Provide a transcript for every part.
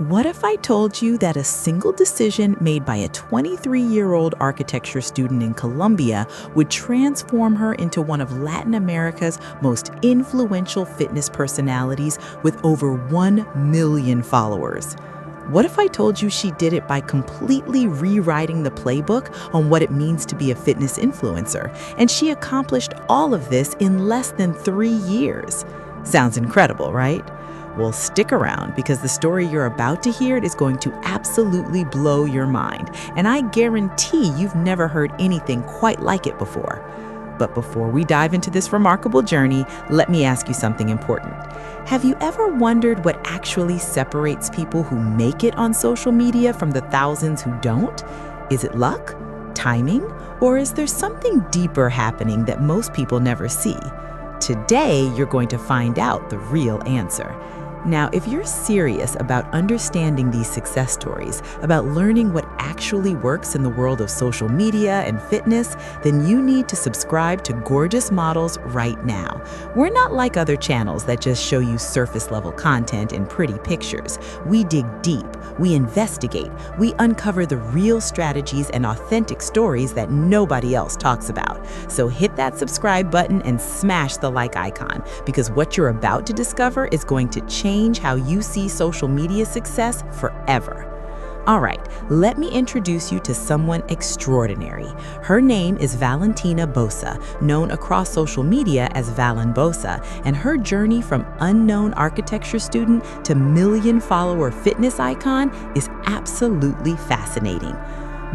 What if I told you that a single decision made by a 23-year-old architecture student in Colombia would transform her into one of Latin America's most influential fitness personalities with over 1 million followers? What if I told you she did it by completely rewriting the playbook on what it means to be a fitness influencer, and she accomplished all of this in less than 3 years? Sounds incredible, right? Well, stick around because the story you're about to hear is going to absolutely blow your mind, and I guarantee you've never heard anything quite like it before. But before we dive into this remarkable journey, let me ask you something important. Have you ever wondered what actually separates people who make it on social media from the thousands who don't? Is it luck, timing, or is there something deeper happening that most people never see? Today, you're going to find out the real answer. Now, if you're serious about understanding these success stories, about learning what actually works in the world of social media and fitness, then you need to subscribe to Gorgeous Models right now. We're not like other channels that just show you surface-level content and pretty pictures. We dig deep, we investigate, we uncover the real strategies and authentic stories that nobody else talks about. So hit that subscribe button and smash the like icon, because what you're about to discover is going to change how you see social media success forever. All right, let me introduce you to someone extraordinary. Her name is Valentina Bossa, known across social media as Valen Bossa, and her journey from unknown architecture student to million-follower fitness icon is absolutely fascinating.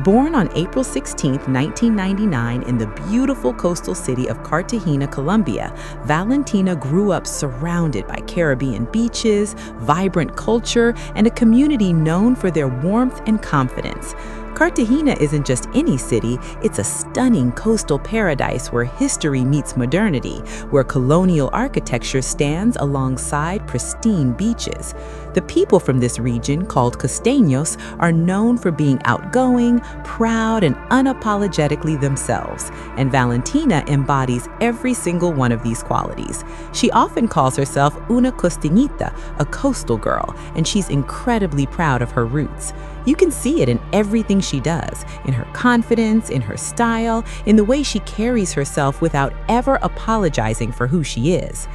Born on April 16, 1999 in the beautiful coastal city of Cartagena, Colombia, Valentina grew up surrounded by Caribbean beaches, vibrant culture, and a community known for their warmth and confidence. Cartagena isn't just any city, it's a stunning coastal paradise where history meets modernity, where colonial architecture stands alongside pristine beaches. The people from this region, called costeños, are known for being outgoing, proud, and unapologetically themselves, and Valentina embodies every single one of these qualities. She often calls herself una costeñita, a coastal girl, and she's incredibly proud of her roots. You can see it in everything she does, in her confidence, in her style, in the way she carries herself without ever apologizing for who she is.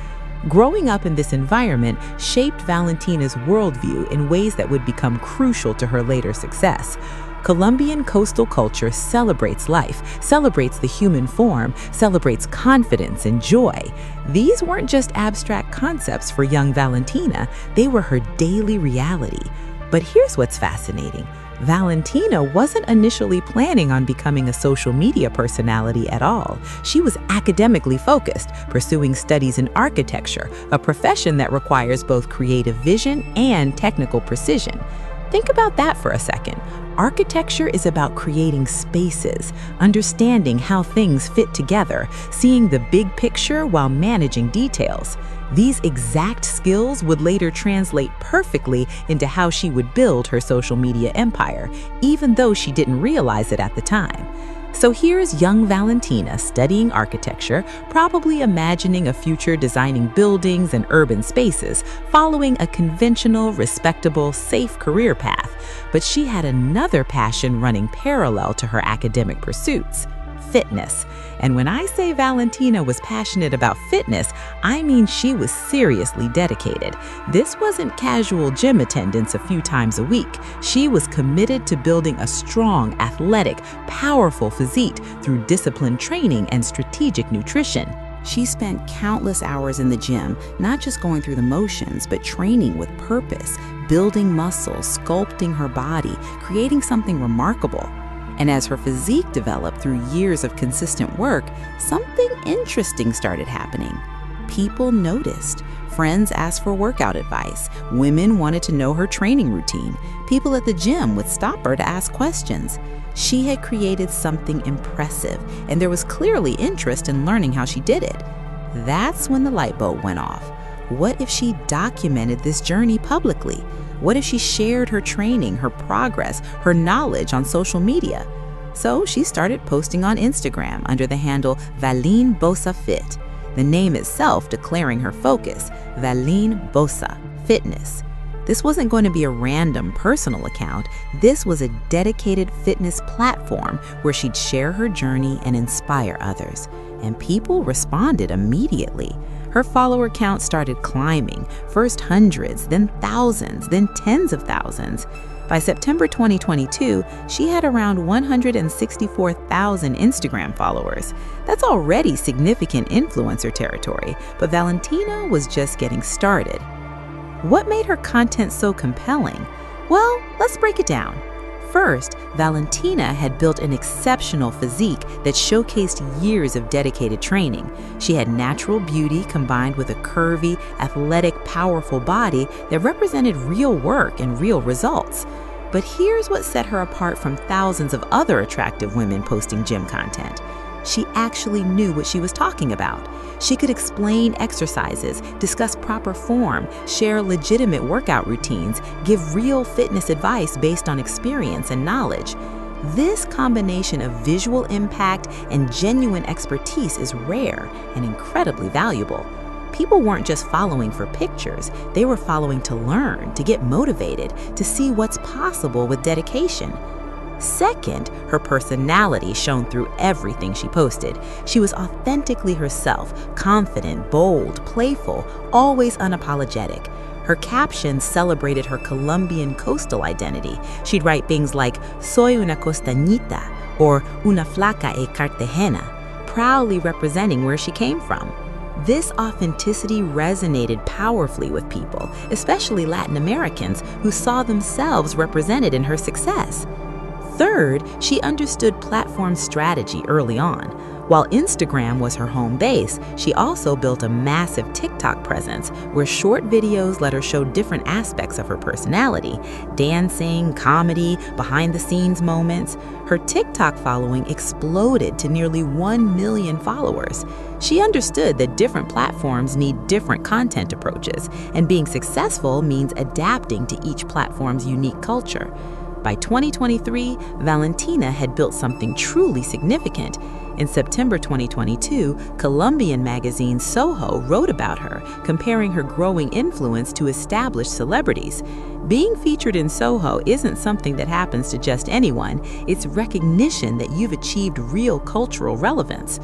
Growing up in this environment shaped Valentina's worldview in ways that would become crucial to her later success. Colombian coastal culture celebrates life, celebrates the human form, celebrates confidence and joy. These weren't just abstract concepts for young Valentina, they were her daily reality. But here's what's fascinating. Valentina wasn't initially planning on becoming a social media personality at all. She was academically focused, pursuing studies in architecture, a profession that requires both creative vision and technical precision. Think about that for a second. Architecture is about creating spaces, understanding how things fit together, seeing the big picture while managing details. These exact skills would later translate perfectly into how she would build her social media empire, even though she didn't realize it at the time. So here's young Valentina studying architecture, probably imagining a future designing buildings and urban spaces, following a conventional, respectable, safe career path. But she had another passion running parallel to her academic pursuits: fitness. And when I say Valentina was passionate about fitness, I mean she was seriously dedicated. This wasn't casual gym attendance a few times a week. She was committed to building a strong, athletic, powerful physique through disciplined training and strategic nutrition. She spent countless hours in the gym, not just going through the motions, but training with purpose, building muscles, sculpting her body, creating something remarkable. And as her physique developed through years of consistent work, something interesting started happening. People noticed. Friends asked for workout advice. Women wanted to know her training routine. People at the gym would stop her to ask questions. She had created something impressive, and there was clearly interest in learning how she did it. That's when the light bulb went off. What if she documented this journey publicly? What if she shared her training, her progress, her knowledge on social media? So she started posting on Instagram under the handle Valen Bossa Fit, the name itself declaring her focus, Valen Bossa, fitness. This wasn't going to be a random personal account. This was a dedicated fitness platform where she'd share her journey and inspire others. And people responded immediately. Her follower count started climbing, first hundreds, then thousands, then tens of thousands. By September 2022, she had around 164,000 Instagram followers. That's already significant influencer territory, but Valentina was just getting started. What made her content so compelling? Well, let's break it down. First, Valentina had built an exceptional physique that showcased years of dedicated training. She had natural beauty combined with a curvy, athletic, powerful body that represented real work and real results. But here's what set her apart from thousands of other attractive women posting gym content. She actually knew what she was talking about. She could explain exercises, discuss proper form, share legitimate workout routines, give real fitness advice based on experience and knowledge. This combination of visual impact and genuine expertise is rare and incredibly valuable. People weren't just following for pictures, they were following to learn, to get motivated, to see what's possible with dedication. Second, her personality shone through everything she posted. She was authentically herself, confident, bold, playful, always unapologetic. Her captions celebrated her Colombian coastal identity. She'd write things like, "Soy una costañita," or "Una flaca e Cartagena," proudly representing where she came from. This authenticity resonated powerfully with people, especially Latin Americans who saw themselves represented in her success. Third, she understood platform strategy early on. While Instagram was her home base, she also built a massive TikTok presence where short videos let her show different aspects of her personality: dancing, comedy, behind-the-scenes moments. Her TikTok following exploded to nearly 1 million followers. She understood that different platforms need different content approaches, and being successful means adapting to each platform's unique culture. By 2023, Valentina had built something truly significant. In September 2022, Colombian magazine Soho wrote about her, comparing her growing influence to established celebrities. Being featured in Soho isn't something that happens to just anyone. It's recognition that you've achieved real cultural relevance.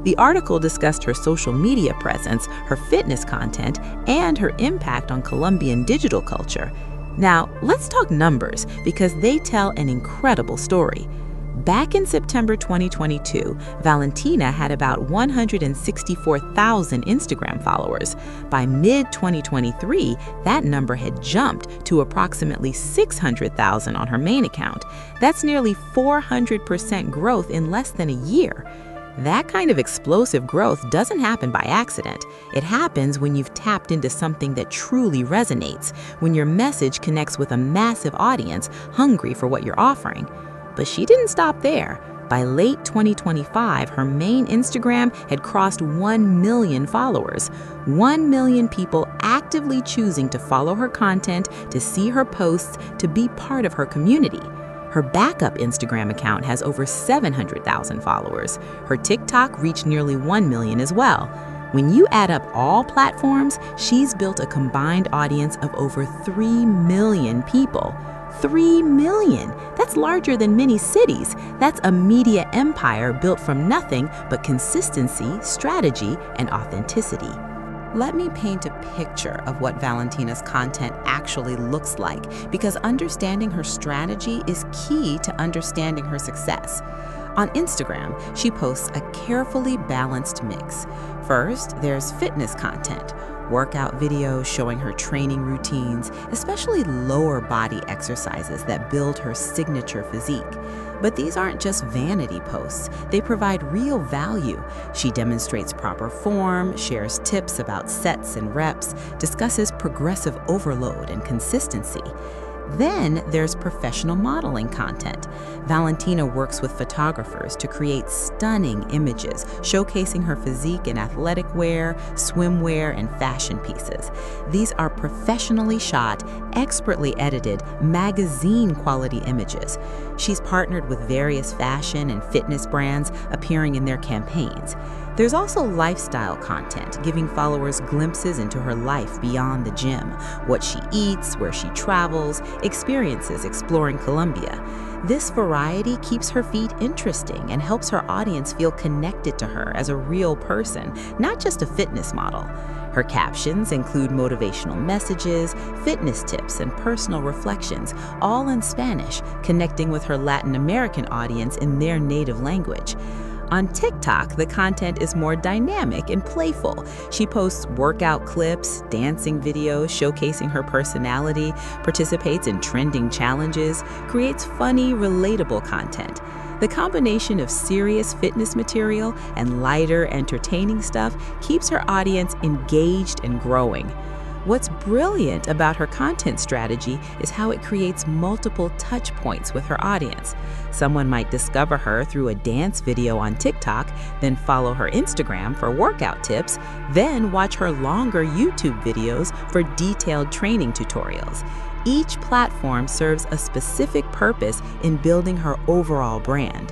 The article discussed her social media presence, her fitness content, and her impact on Colombian digital culture. Now, let's talk numbers because they tell an incredible story. Back in September 2022, Valentina had about 164,000 Instagram followers. By mid-2023, that number had jumped to approximately 600,000 on her main account. That's nearly 400% growth in less than a year. That kind of explosive growth doesn't happen by accident. It happens when you've tapped into something that truly resonates, when your message connects with a massive audience hungry for what you're offering. But she didn't stop there. By late 2025, her main Instagram had crossed 1 million followers. 1 million people actively choosing to follow her content, to see her posts, to be part of her community. Her backup Instagram account has over 700,000 followers. Her TikTok reached nearly 1 million as well. When you add up all platforms, she's built a combined audience of over 3 million people. 3 million! That's larger than many cities. That's a media empire built from nothing but consistency, strategy, and authenticity. Let me paint a picture of what Valentina's content actually looks like, because understanding her strategy is key to understanding her success. On Instagram, she posts a carefully balanced mix. First, there's fitness content, workout videos showing her training routines, especially lower body exercises that build her signature physique. But these aren't just vanity posts. They provide real value. She demonstrates proper form, shares tips about sets and reps, discusses progressive overload and consistency. Then there's professional modeling content. Valentina works with photographers to create stunning images, showcasing her physique in athletic wear, swimwear, and fashion pieces. These are professionally shot, expertly edited, magazine-quality images. She's partnered with various fashion and fitness brands, appearing in their campaigns. There's also lifestyle content, giving followers glimpses into her life beyond the gym, what she eats, where she travels, experiences exploring Colombia. This variety keeps her feed interesting and helps her audience feel connected to her as a real person, not just a fitness model. Her captions include motivational messages, fitness tips, and personal reflections, all in Spanish, connecting with her Latin American audience in their native language. On TikTok, the content is more dynamic and playful. She posts workout clips, dancing videos showcasing her personality, participates in trending challenges, creates funny, relatable content. The combination of serious fitness material and lighter, entertaining stuff keeps her audience engaged and growing. What's brilliant about her content strategy is how it creates multiple touch points with her audience. Someone might discover her through a dance video on TikTok, then follow her Instagram for workout tips, then watch her longer YouTube videos for detailed training tutorials. Each platform serves a specific purpose in building her overall brand.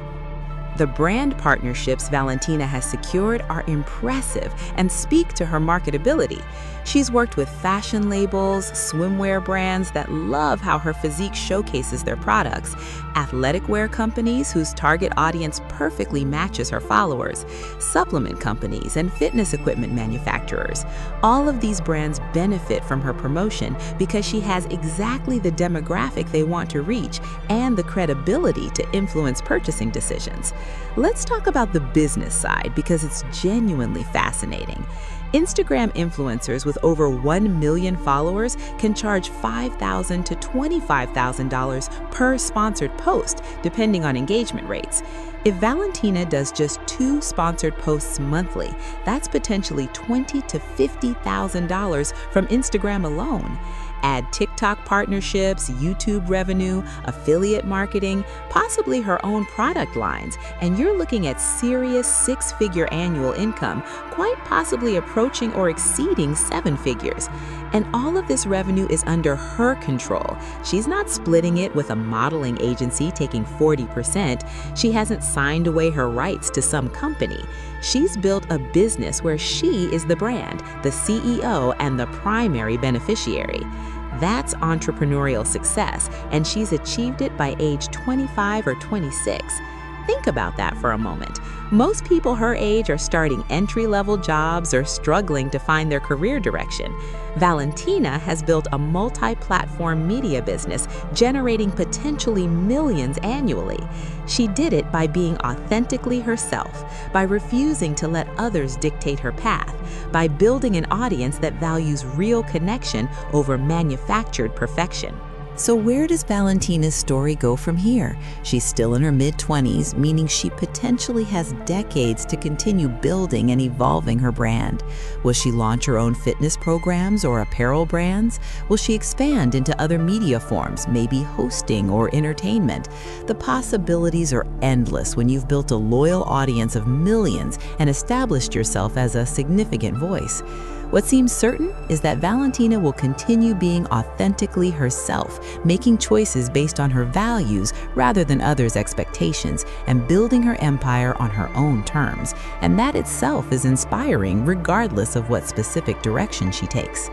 The brand partnerships Valentina has secured are impressive and speak to her marketability. She's worked with fashion labels, swimwear brands that love how her physique showcases their products, athletic wear companies whose target audience perfectly matches her followers, supplement companies, and fitness equipment manufacturers. All of these brands benefit from her promotion because she has exactly the demographic they want to reach and the credibility to influence purchasing decisions. Let's talk about the business side because it's genuinely fascinating. Instagram influencers with over 1 million followers can charge $5,000 to $25,000 per sponsored post, depending on engagement rates. If Valentina does just 2 sponsored posts monthly, that's potentially $20,000 to $50,000 from Instagram alone. Add TikTok partnerships, YouTube revenue, affiliate marketing, possibly her own product lines, and you're looking at serious 6-figure annual income, quite possibly approaching or exceeding 7 figures. And all of this revenue is under her control. She's not splitting it with a modeling agency taking 40%. She hasn't signed away her rights to some company. She's built a business where she is the brand, the CEO, and the primary beneficiary. That's entrepreneurial success, and she's achieved it by age 25 or 26. Think about that for a moment. Most people her age are starting entry-level jobs or struggling to find their career direction. Valentina has built a multi-platform media business, generating potentially millions annually. She did it by being authentically herself, by refusing to let others dictate her path, by building an audience that values real connection over manufactured perfection. So where does Valentina's story go from here? She's still in her mid-20s, meaning she potentially has decades to continue building and evolving her brand. Will she launch her own fitness programs or apparel brands? Will she expand into other media forms, maybe hosting or entertainment? The possibilities are endless when you've built a loyal audience of millions and established yourself as a significant voice. What seems certain is that Valentina will continue being authentically herself, making choices based on her values rather than others' expectations, and building her empire on her own terms. And that itself is inspiring regardless of what specific direction she takes.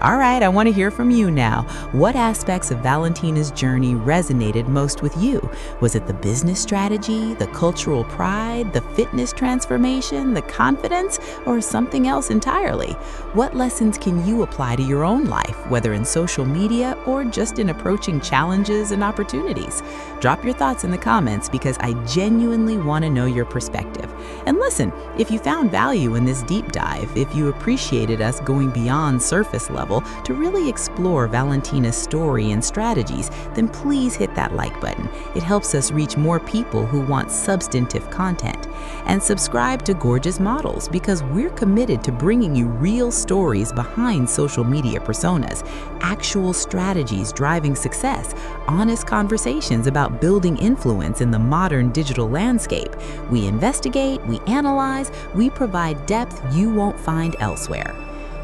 All right, I want to hear from you now. What aspects of Valentina's journey resonated most with you? Was it the business strategy, the cultural pride, the fitness transformation, the confidence, or something else entirely? What lessons can you apply to your own life, whether in social media or just in approaching challenges and opportunities? Drop your thoughts in the comments because I genuinely want to know your perspective. And listen, if you found value in this deep dive, if you appreciated us going beyond surface level to really explore Valentina's story and strategies, then please hit that like button. It helps us reach more people who want substantive content. And subscribe to Gorgeous Models because we're committed to bringing you real stories behind social media personas, actual strategies driving success, honest conversations about building influence in the modern digital landscape. We investigate, we analyze, we provide depth you won't find elsewhere.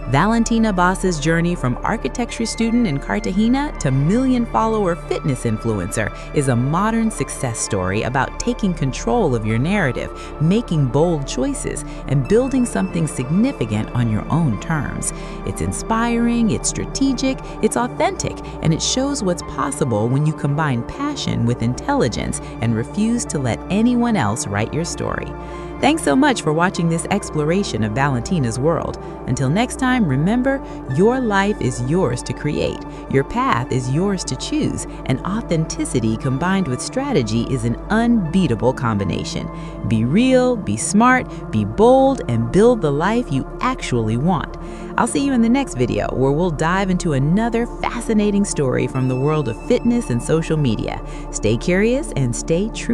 Valentina Bossa's journey from architecture student in Cartagena to million-follower fitness influencer is a modern success story about taking control of your narrative, making bold choices, and building something significant on your own terms. It's inspiring, it's strategic, it's authentic, and it shows what's possible when you combine passion with intelligence and refuse to let anyone else write your story. Thanks so much for watching this exploration of Valentina's world. Until next time, remember, your life is yours to create, your path is yours to choose, and authenticity combined with strategy is an unbeatable combination. Be real, be smart, be bold, and build the life you actually want. I'll see you in the next video where we'll dive into another fascinating story from the world of fitness and social media. Stay curious and stay true.